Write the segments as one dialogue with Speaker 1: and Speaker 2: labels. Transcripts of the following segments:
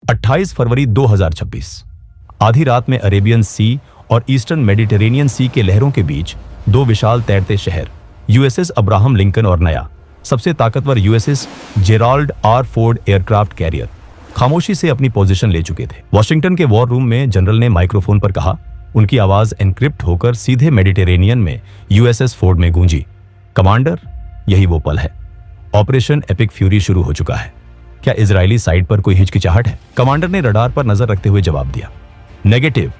Speaker 1: 28 फरवरी 2026 आधी रात में अरेबियन सी और ईस्टर्न मेडिटेरेनियन सी के लहरों के बीच दो विशाल तैरते शहर यूएसएस अब्राहम लिंकन और नया सबसे ताकतवर USS Gerald R Ford aircraft carrier खामोशी से अपनी पोजीशन ले चुके थे। वॉशिंगटन के वॉर रूम में जनरल ने माइक्रोफोन पर कहा। उनकी आवाज एनक्रिप्ट होकर सीधे मेडिटेरेनियन में यूएसएस फोर्ड में गूंजी। कमांडर, यही वो पल है। ऑपरेशन एपिक फ्यूरी शुरू हो चुका है। क्या इजरायली साइड पर कोई हिचकिचाहट है? कमांडर ने रडार पर नजर रखते हुए जवाब दिया। नेगेटिव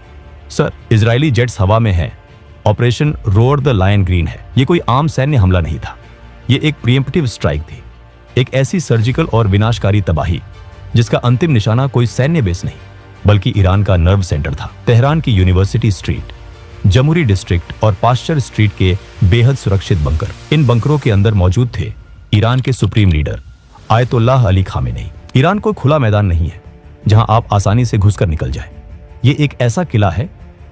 Speaker 1: सर, इजरायली जेट्स हवा में हैं। Operation roar the lion green है। ये कोई आम सैन्य हमला नहीं था। ये एक प्रीएम्प्टिव स्ट्राइक थी, एक ऐसी सर्जिकल और विनाशकारी तबाही जिसका अंतिम निशाना कोई सैन्य बेस नहीं बल्कि ईरान का नर्व सेंटर था। तेहरान की यूनिवर्सिटी स्ट्रीट, जमूरी डिस्ट्रिक्ट और पास्चर स्ट्रीट के बेहद सुरक्षित बंकर। इन बंकरों के अंदर मौजूद थे ईरान के supreme leader Ayatollah Ali Khamenei. Iran कोई खुला मैदान नहीं है जहां आप आसानी से घुसकर निकल जाए। ये एक ऐसा किला है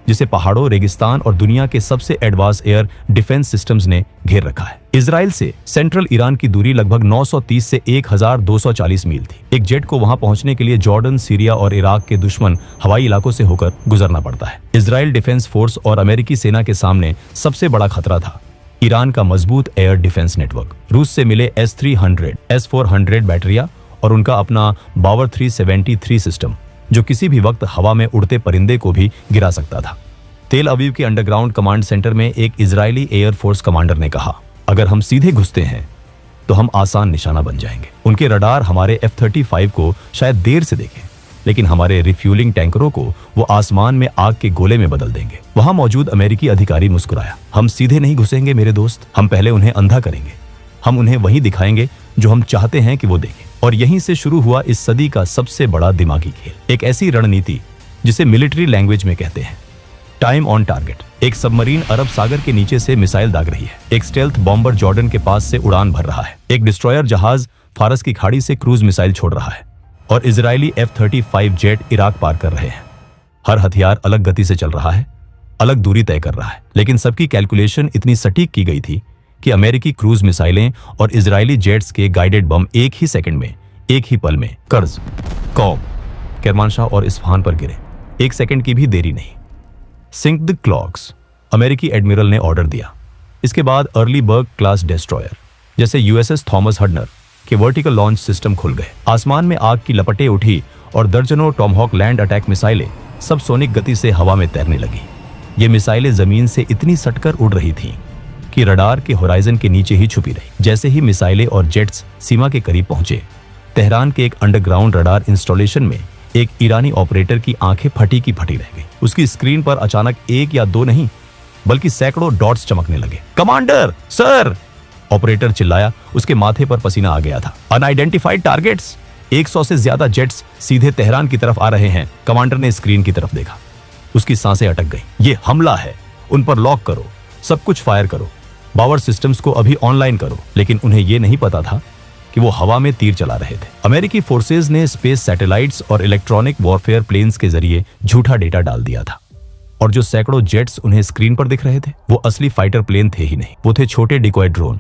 Speaker 1: जिसे पहाड़ों, रेगिस्तान और दुनिया के सबसे एडवांस एयर डिफेंस सिस्टम्स ने घेर रखा है। इजराइल से सेंट्रल ईरान की दूरी लगभग 930 से 1240 मील थी। एक जेट को वहां पहुंचने के लिए जॉर्डन, सीरिया और इराक के दुश्मन हवाई इलाकों से होकर गुजरना पड़ता है। इजराइल डिफेंस फोर्स और अमेरिकी सेना के सामने सबसे बड़ा खतरा था ईरान का मजबूत एयर डिफेंस नेटवर्क। रूस से मिले S-300, S-400 बैटरिया और उनका अपना बावर 373 सिस्टम जो किसी भी वक्त हवा में उड़ते परिंदे को भी गिरा सकता था। तेल अवीव के अंडरग्राउंड कमांड सेंटर में एक इजरायली एयरफोर्स कमांडर ने कहा, अगर हम सीधे घुसते हैं तो हम आसान निशाना बन जाएंगे। उनके रडार हमारे F-35 को शायद देर से देखें, लेकिन हमारे रिफ्यूलिंग टैंकरों को वो आसमान में आग के गोले में बदल देंगे। वहां मौजूद अमेरिकी अधिकारी मुस्कुराया। हम सीधे नहीं घुसेंगे मेरे दोस्त, हम पहले उन्हें अंधा करेंगे। हम उन्हें वही दिखाएंगे जो हम चाहते हैं कि वो देखें। और यहीं से शुरू हुआ इस सदी का सबसे बड़ा दिमागी खेल, एक ऐसी रणनीति जिसे मिलिट्री लैंग्वेज में कहते हैं टाइम ऑन टारगेट। एक सबमरीन अरब सागर के नीचे से मिसाइल दाग रही है। एक स्टेल्थ बॉम्बर जॉर्डन के पास से उड़ान भर रहा है। एक डिस्ट्रॉयर जहाज फारस की खाड़ी से क्रूज मिसाइल छोड़ रहा है और इजरायली F-35 जेट इराक पार कर रहे हैं। हर हथियार अलग गति से चल रहा है, अलग दूरी तय कर रहा है, लेकिन सबकी कैलकुलेशन इतनी सटीक की गई थी कि अमेरिकी क्रूज मिसाइलें और इजरायली जेट्स के गाइडेड बम एक ही सेकंड में, एक ही पल में कर्ज, कौम, केरमानशाह और इस्फहान पर गिरे। एक सेकंड की भी देरी नहीं। सिंक द क्लॉक्स, अमेरिकी एडमिरल ने ऑर्डर दिया। इसके बाद अर्ली बर्ग क्लास डेस्ट्रॉयर जैसे USS थॉमस हडनर के वर्टिकल लॉन्च सिस्टम खुल गए। आसमान में आग की लपटें उठी और दर्जनों टॉमहॉक लैंड अटैक मिसाइलें सब सोनिक गति से हवा में तैरने लगी। ये मिसाइलें जमीन से इतनी सटकर उड़ रही थीं कि रडार के होराइजन के नीचे ही छुपी रही। जैसे ही मिसाइलें और जेट्स सीमा के करीब पहुंचे, तेहरान के एक अंडरग्राउंड रडार इंस्टॉलेशन में एक ईरानी ऑपरेटर की आंखें फटी की फटी रह गई। उसकी स्क्रीन पर अचानक एक या दो नहीं बल्कि सैकड़ों डॉट्स चमकने लगे। कमांडर सर, ऑपरेटर चिल्लाया। उसके माथे पर पसीना आ गया था। अनआइडेंटिफाइड टारगेट्स, 100 से ज्यादा जेट्स सीधे तेहरान की तरफ आ रहे हैं। कमांडर ने स्क्रीन की तरफ देखा। उसकी सांसें अटक गई। ये हमला है, उन पर लॉक करो, सब कुछ फायर करो, पावर सिस्टम्स को अभी ऑनलाइन करो। लेकिन उन्हें यह नहीं पता था कि वो हवा में तीर चला रहे थे। अमेरिकी फोर्सेज ने स्पेस सैटेलाइट्स और इलेक्ट्रॉनिक वॉरफेयर प्लेन्स के जरिए झूठा डेटा डाल दिया था और जो सैकड़ों जेट्स उन्हें स्क्रीन पर दिख रहे थे वो असली फाइटर प्लेन थे ही नहीं। वो थे छोटे डिकॉय ड्रोन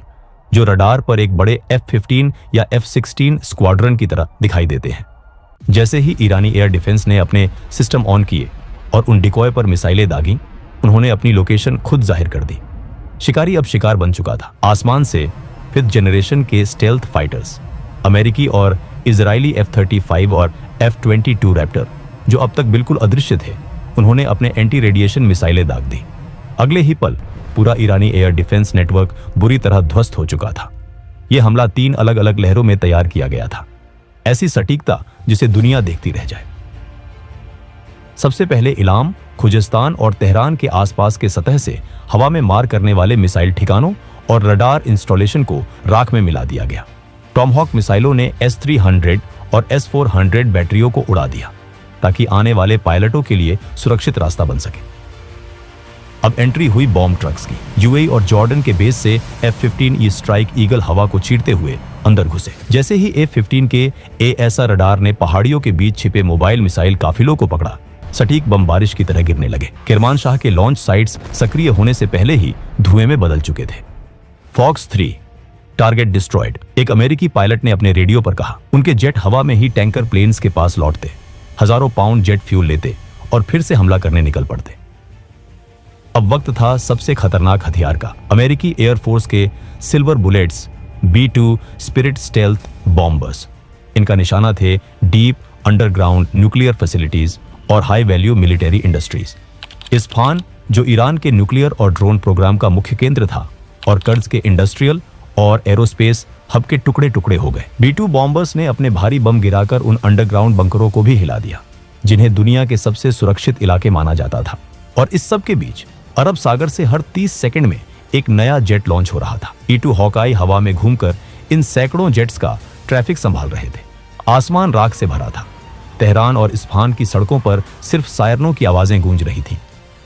Speaker 1: जो रडार पर एक बड़े F-15 या F-16 स्क्वाड्रन की तरह दिखाई देते हैं। जैसे ही ईरानी एयर डिफेंस ने अपने सिस्टम ऑन किए और उन डिकॉय पर मिसाइलें दागी, उन्होंने अपनी लोकेशन खुद जाहिर कर दी। शिकारी अब शिकार बन चुका था। आसमान से 5th जनरेशन के स्टेल्थ फाइटर्स, अमेरिकी और इजरायली F-35 और F-22 रैप्टर जो अब तक बिल्कुल अदृश्य थे, उन्होंने अपने एंटी रेडिएशन मिसाइलें दाग दी। अगले ही पल पूरा ईरानी एयर डिफेंस नेटवर्क बुरी तरह ध्वस्त हो चुका था। यह हमला 3 अलग अलग लहरों में तैयार किया गया था, ऐसी सटीकता जिसे दुनिया देखती रह जाए। सबसे पहले इलाम, खुजस्तान और तेहरान के आसपास के सतह से हवा में मार करने वाले मिसाइल ठिकानों और रडार इंस्टॉलेशन को राख में मिला दिया गया। टॉमहॉक मिसाइलों ने S-300 और S-400 बैटरियों को उड़ा दिया ताकि आने वाले पायलटों के लिए सुरक्षित रास्ता बन सके। अब एंट्री हुई बॉम्ब ट्रक्स की। यूएई और जॉर्डन के बेस से F-15E स्ट्राइक ईगल हवा को चीरते हुए अंदर घुसे। जैसे ही F-15 के AESA रडार ने पहाड़ियों के बीच छिपे मोबाइल मिसाइल काफिलों को पकड़ा, सटीक बम बारिश की तरह गिरने लगे। किरमानशाह के लॉन्च साइट्स सक्रिय होने से पहले ही धुएं में बदल चुके थे। फॉक्स 3 टारगेट डिस्ट्रॉयड, एक अमेरिकी पायलट ने अपने रेडियो पर कहा। उनके जेट हवा में ही टैंकर प्लेन्स के पास लौटते। हजारों पाउंड जेट फ्यूल लेते और फिर से हमला करने निकल पड़ते। अब वक्त था सबसे खतरनाक हथियार का। अमेरिकी एयरफोर्स के silver bullets B-2 spirit stealth bombers. इनका निशाना थे डीप अंडरग्राउंड न्यूक्लियर फैसिलिटीज और high value military industries. Isfahan, जो ईरान के न्यूक्लियर और ड्रोन प्रोग्राम का मुख्य केंद्र था, और कर्ज के इंडस्ट्रियल और एरोस्पेस हब के टुकड़े टुकड़े हो गए। B-2 बॉम्बर्स ने अपने भारी बम गिराकर उन अंडरग्राउंड बंकरों को भी हिला दिया, जिन्हें दुनिया के सबसे सुरक्षित इलाके माना जाता था। और इस सब के बीच अरब सागर से हर 30 सेकंड में एक नया जेट लॉन्च हो रहा था। E-2 हॉकाई हवा में घूमकर इन सैकड़ों जेट्स का ट्रैफिक संभाल रहे थे। आसमान राख से भरा था। तेहरान और इस्फहान की सड़कों पर सिर्फ सायरनों की आवाजें गूंज रही थी।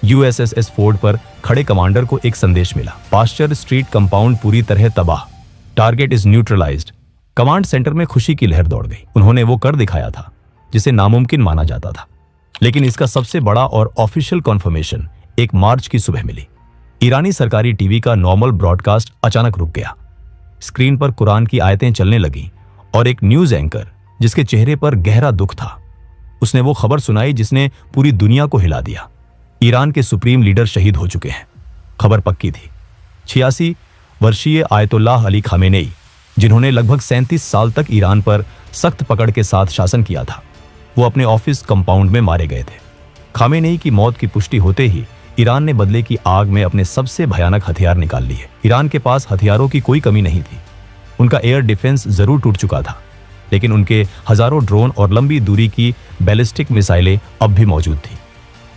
Speaker 1: USS फोर्ड पर खड़े कमांडर को एक संदेश मिला। पास्चर स्ट्रीट कंपाउंड पूरी तरह तबाह, target is neutralised. Command centre में खुशी की लहर दौड़ गई। उन्होंने वो कर दिखाया था जिसे नामुमकिन माना जाता था। लेकिन इसका सबसे बड़ा और ऑफिशियल कॉन्फर्मेशन एक मार्च की सुबह मिली। ईरानी सरकारी टीवी का नॉर्मल ब्रॉडकास्ट अचानक रुक गया। स्क्रीन पर कुरान की आयतें चलने लगीं और एक न्यूज एंकर, जिसके चेहरे पर गहरा दुख था, उसने वो खबर सुनाई जिसने पूरी दुनिया को हिला दिया। ईरान के सुप्रीम लीडर शहीद हो चुके हैं। खबर पक्की थी। 86 वर्षीय आयतुल्लाह अली खामेनेई, जिन्होंने लगभग 37 साल तक ईरान पर सख्त पकड़ के साथ शासन किया था, वो अपने ऑफिस कंपाउंड में मारे गए थे। खामेनेई की मौत की पुष्टि होते ही ईरान ने बदले की आग में अपने सबसे भयानक हथियार निकाल लिए। ईरान के पास हथियारों की कोई कमी नहीं थी। उनका एयर डिफेंस जरूर टूट चुका था, लेकिन उनके हजारों ड्रोन और लंबी दूरी की बैलिस्टिक मिसाइलें अब भी मौजूद थी।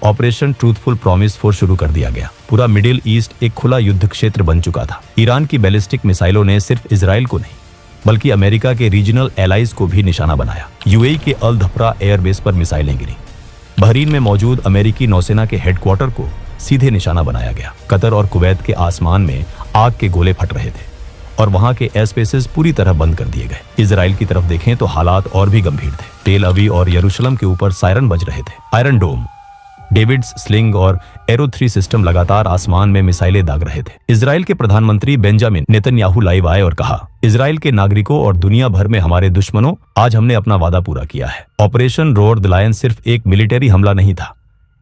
Speaker 1: ऑपरेशन ट्रूथफुल प्रॉमिस 4 शुरू कर दिया गया। पूरा मिडिल ईस्ट एक खुला युद्ध क्षेत्र बन चुका था। ईरान की बैलिस्टिक मिसाइलों ने सिर्फ इजराइल को नहीं, बल्कि अमेरिका के रीजनल एलाइज को भी निशाना बनाया। UAE के अल धफ्रा एयरबेस पर मिसाइलें गिरी। बहरीन में मौजूद अमेरिकी नौसेना के हेडक्वार्टर को सीधे निशाना बनाया गया। कतर और कुवैत के आसमान में आग के गोले फट रहे थे और वहां के एयरस्पेसेस पूरी तरह बंद कर दिए गए। इजराइल की तरफ देखें तो हालात और भी गंभीर थे। टेल अवीव और यरूशलेम के ऊपर सायरन बज रहे थे। आयरन डोम, डेविड्स स्लिंग और एरो 3 सिस्टम लगातार आसमान में मिसाइलें दाग रहे थे। इजराइल के प्रधानमंत्री बेंजामिन नेतन्याहू लाइव आए और कहा, इजराइल के नागरिकों और दुनिया भर में हमारे दुश्मनों, आज हमने अपना वादा पूरा किया है। ऑपरेशन रोअर द लायन सिर्फ एक मिलिट्री हमला नहीं था,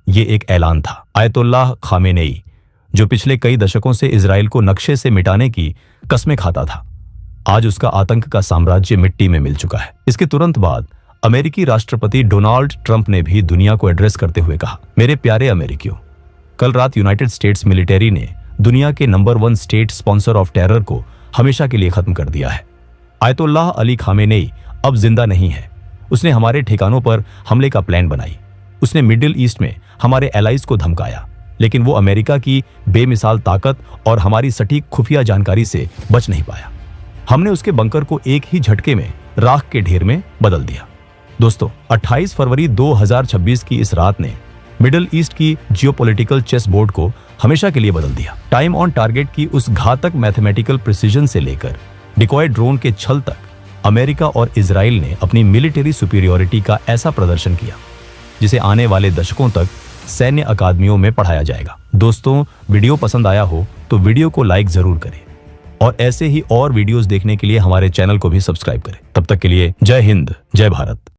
Speaker 1: ये एक ऐलान था। आयतुल्लाह खामेनेई, जो पिछले कई दशकों से इजराइल को नक्शे से मिटाने की कस्में खाता था, आज उसका आतंक का साम्राज्य मिट्टी में मिल चुका है। इसके तुरंत बाद अमेरिकी राष्ट्रपति डोनाल्ड ट्रंप ने भी दुनिया को एड्रेस करते हुए कहा, मेरे प्यारे अमेरिकियों, कल रात यूनाइटेड स्टेट्स मिलिट्री ने दुनिया के number 1 state sponsor of terror को हमेशा के लिए खत्म कर दिया है। आयतुल्लाह अली खामेनेई अब जिंदा नहीं है। उसने हमारे ठिकानों पर हमले का प्लान बनाई। उसने मिडिल ईस्ट में हमारे एलाइज को धमकाया, लेकिन वो अमेरिका की बेमिसाल ताकत और हमारी सटीक खुफिया जानकारी से बच नहीं पाया। हमने उसके बंकर को एक ही झटके में राख के ढेर में बदल दिया। दोस्तों, 28 फरवरी 2026 की इस रात ने मिडिल ईस्ट की जियोपॉलिटिकल चेस बोर्ड को हमेशा के लिए बदल दिया। टाइम ऑन टारगेट की उस घातक मैथमेटिकल प्रिसीजन से लेकर डिकॉय ड्रोन के छल तक, अमेरिका और इजराइल ने अपनी मिलिट्री सुपीरियरिटी का ऐसा प्रदर्शन किया जिसे आने वाले दशकों तक सैन्य अकादमियों में पढ़ाया जाएगा। दोस्तों, वीडियो पसंद आया हो तो वीडियो को लाइक जरूर करें और ऐसे ही और वीडियोस देखने के लिए हमारे चैनल को भी सब्सक्राइब करें। तब तक के लिए जय हिंद, जय भारत।